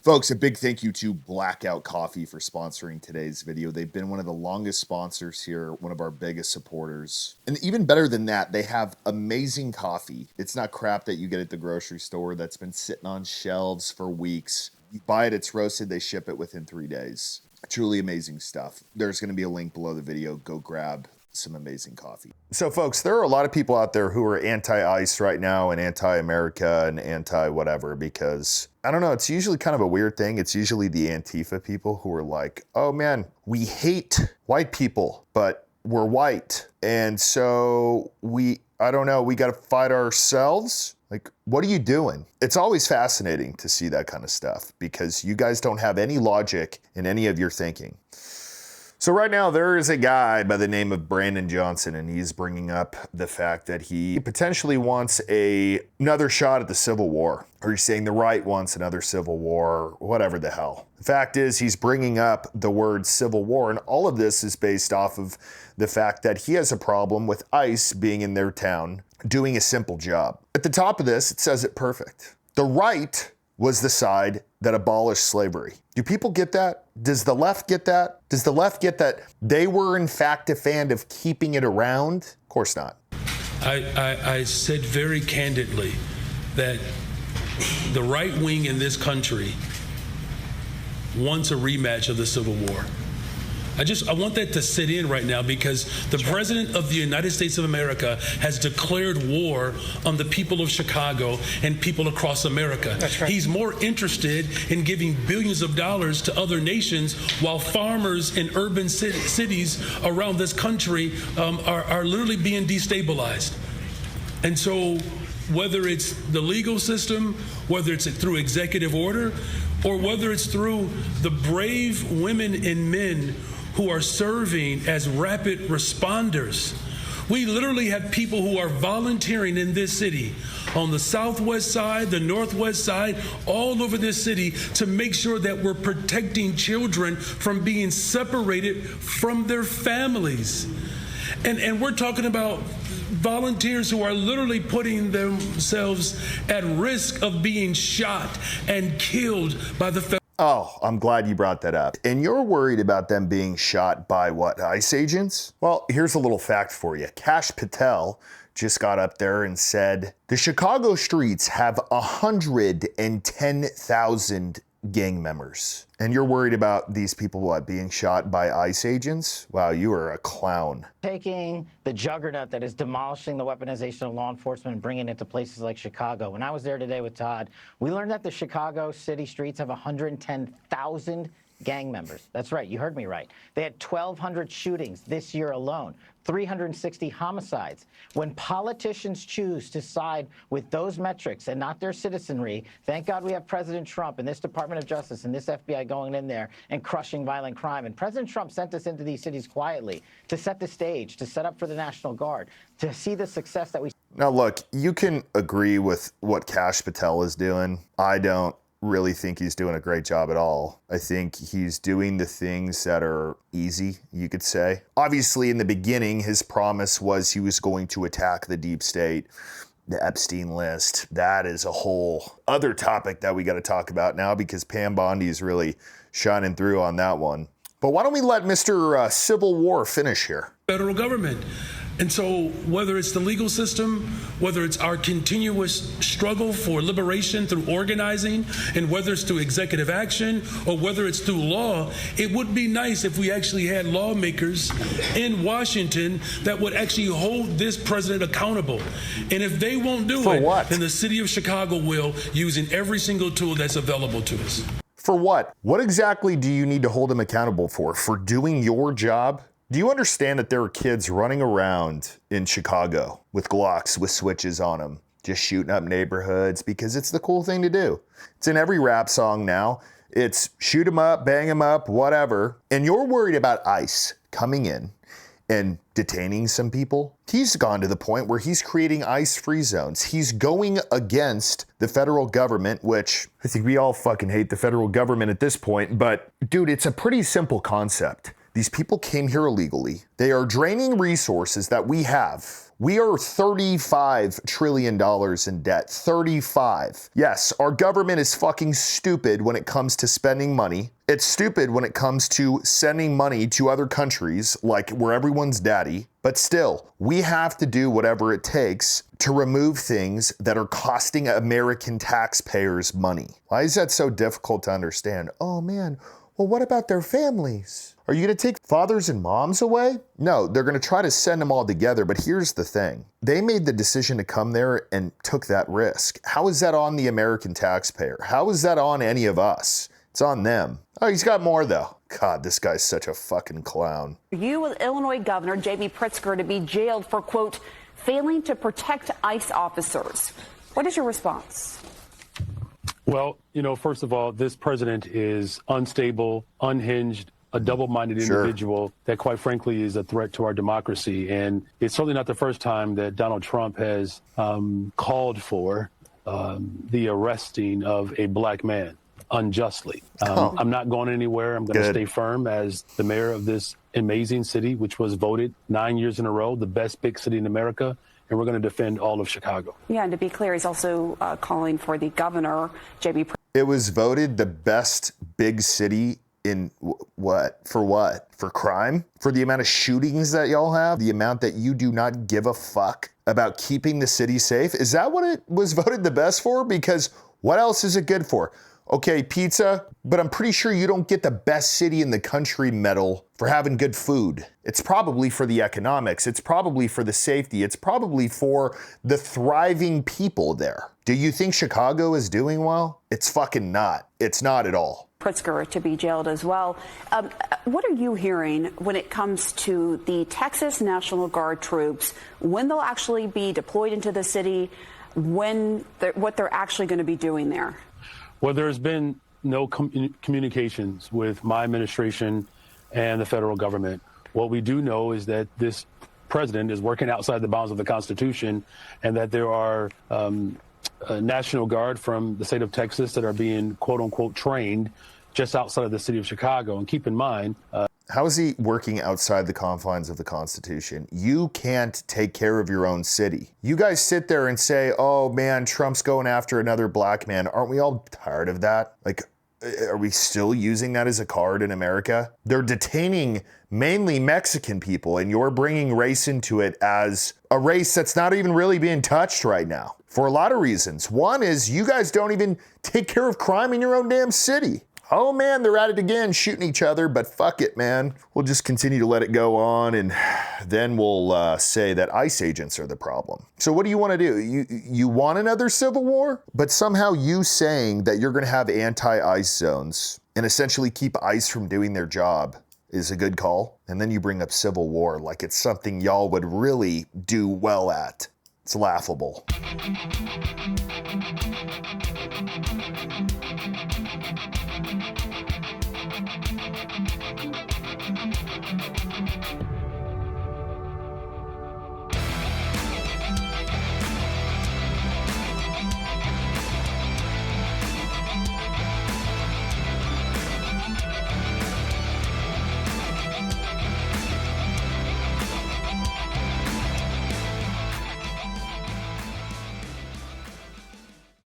Folks, a big thank you to Blackout Coffee for sponsoring today's video. They've been one of the longest sponsors here, one of our biggest supporters. And even better than that, they have amazing coffee. It's not crap that you get at the grocery store that's been sitting on shelves for weeks. You buy it, it's roasted, they ship it within 3 days. Truly amazing stuff. There's going to be a link below the video. Go grab some amazing coffee. So folks, there are a lot of people out there who are anti-ICE right now and anti-America and anti-whatever because, I don't know, it's usually kind of a weird thing. It's usually the Antifa people who are like, oh man, we hate white people, but we're white. And so I don't know, we got to fight ourselves. Like, what are you doing? It's always fascinating to see that kind of stuff because you guys don't have any logic in any of your thinking. So right now there is a guy by the name of Brandon Johnson, and he's bringing up the fact that he potentially wants another shot at the Civil War, or he's saying the right wants another Civil War, whatever the hell. The fact is he's bringing up the word Civil War, and all of this is based off of the fact that he has a problem with ICE being in their town doing a simple job. At the top of this, it says it perfect. The right was the side that abolished slavery. Do people get that? Does the left get that? Does the left get that they were in fact a fan of keeping it around? Of course not. I said very candidly that the right wing in this country wants a rematch of the Civil War. I want that to sit in right now because the President of the United States of America has declared war on the people of Chicago and people across America. That's right. He's more interested in giving billions of dollars to other nations while farmers in urban cities around this country are literally being destabilized. And so whether it's the legal system, whether it's through executive order, or whether it's through the brave women and men who are serving as rapid responders. We literally have people who are volunteering in this city, on the southwest side, the northwest side, all over this city to make sure that we're protecting children from being separated from their families. And we're talking about volunteers who are literally putting themselves at risk of being shot and killed by the federal. Oh, I'm glad you brought that up. And you're worried about them being shot by what, ICE agents? Well, here's a little fact for you. Kash Patel just got up there and said, the Chicago streets have 110,000 gang members. And you're worried about these people, what, being shot by ICE agents? Wow, you are a clown. Taking the juggernaut that is demolishing the weaponization of law enforcement and bringing it to places like Chicago. When I was there today with Todd, we learned that the Chicago city streets have 110,000 gang members. That's right, you heard me right. They had 1,200 shootings this year alone, 360 homicides. When politicians choose to side with those metrics and not their citizenry, thank God we have President Trump and this Department of Justice and this FBI going in there and crushing violent crime. And President Trump sent us into these cities quietly to set the stage, to set up for the National Guard, to see the success that we... Now look, you can agree with what Kash Patel is doing. I don't really think he's doing a great job at all. I think he's doing the things that are easy, you could say. Obviously, in the beginning, his promise was he was going to attack the deep state, the Epstein list. That is a whole other topic that we got to talk about now because Pam Bondi is really shining through on that one. But why don't we let Mr. Civil War finish here? Federal government. And so whether it's the legal system, whether it's our continuous struggle for liberation through organizing, and whether it's through executive action or whether it's through law, it would be nice if we actually had lawmakers in Washington that would actually hold this president accountable. And if they won't do it, then the city of Chicago will, using every single tool that's available to us. For what? What exactly do you need to hold him accountable for? For doing your job? Do you understand that there are kids running around in Chicago with Glocks with switches on them, just shooting up neighborhoods because it's the cool thing to do? It's in every rap song now. It's shoot 'em up, bang 'em up, whatever. And you're worried about ICE coming in and detaining some people. He's gone to the point where he's creating ICE-free zones. He's going against the federal government, which I think we all fucking hate the federal government at this point. But dude, it's a pretty simple concept. These people came here illegally. They are draining resources that we have. We are $35 trillion in debt. 35. Yes, our government is fucking stupid when it comes to spending money. It's stupid when it comes to sending money to other countries, like we're everyone's daddy. But still, we have to do whatever it takes to remove things that are costing American taxpayers money. Why is that so difficult to understand? Oh man, well, what about their families? Are you gonna take fathers and moms away? No, they're gonna try to send them all together, but here's the thing. They made the decision to come there and took that risk. How is that on the American taxpayer? How is that on any of us? It's on them. Oh, he's got more though. God, this guy's such a fucking clown. You with Illinois Governor J.B. Pritzker to be jailed for, quote, failing to protect ICE officers. What is your response? Well, first of all, this president is unstable, unhinged, a double-minded individual that, quite frankly, is a threat to our democracy. And it's certainly not the first time that Donald Trump has called for the arresting of a black man unjustly. I'm not going anywhere. I'm going to stay firm as the mayor of this amazing city, which was voted 9 years in a row the best big city in America. And we're going to defend all of Chicago. Yeah, and to be clear, he's also calling for the governor, J.B. It was voted the best big city in what? For what? For crime? For the amount of shootings that y'all have? The amount that you do not give a fuck about keeping the city safe? Is that what it was voted the best for? Because what else is it good for? Okay, pizza, but I'm pretty sure you don't get the best city in the country medal for having good food. It's probably for the economics. It's probably for the safety. It's probably for the thriving people there. Do you think Chicago is doing well? It's fucking not. It's not at all. Pritzker to be jailed as well. What are you hearing when it comes to the Texas National Guard troops, when they'll actually be deployed into the city, what they're actually going to be doing there? Well, there's been no communications with my administration and the federal government. What we do know is that this president is working outside the bounds of the Constitution, and that there are a National Guard from the state of Texas that are being, quote unquote, trained just outside of the city of Chicago. And keep in mind, how is he working outside the confines of the Constitution? You can't take care of your own city. You guys sit there and say, oh man, Trump's going after another black man. Aren't we all tired of that? Like, are we still using that as a card in America? They're detaining mainly Mexican people, and you're bringing race into it as a race that's not even really being touched right now for a lot of reasons. One is you guys don't even take care of crime in your own damn city. Oh man, they're at it again, shooting each other, but fuck it, man. We'll just continue to let it go on, and then we'll say that ICE agents are the problem. So what do you want to do? You want another civil war? But somehow you saying that you're going to have anti-ICE zones and essentially keep ICE from doing their job is a good call. And then you bring up civil war like it's something y'all would really do well at. It's laughable.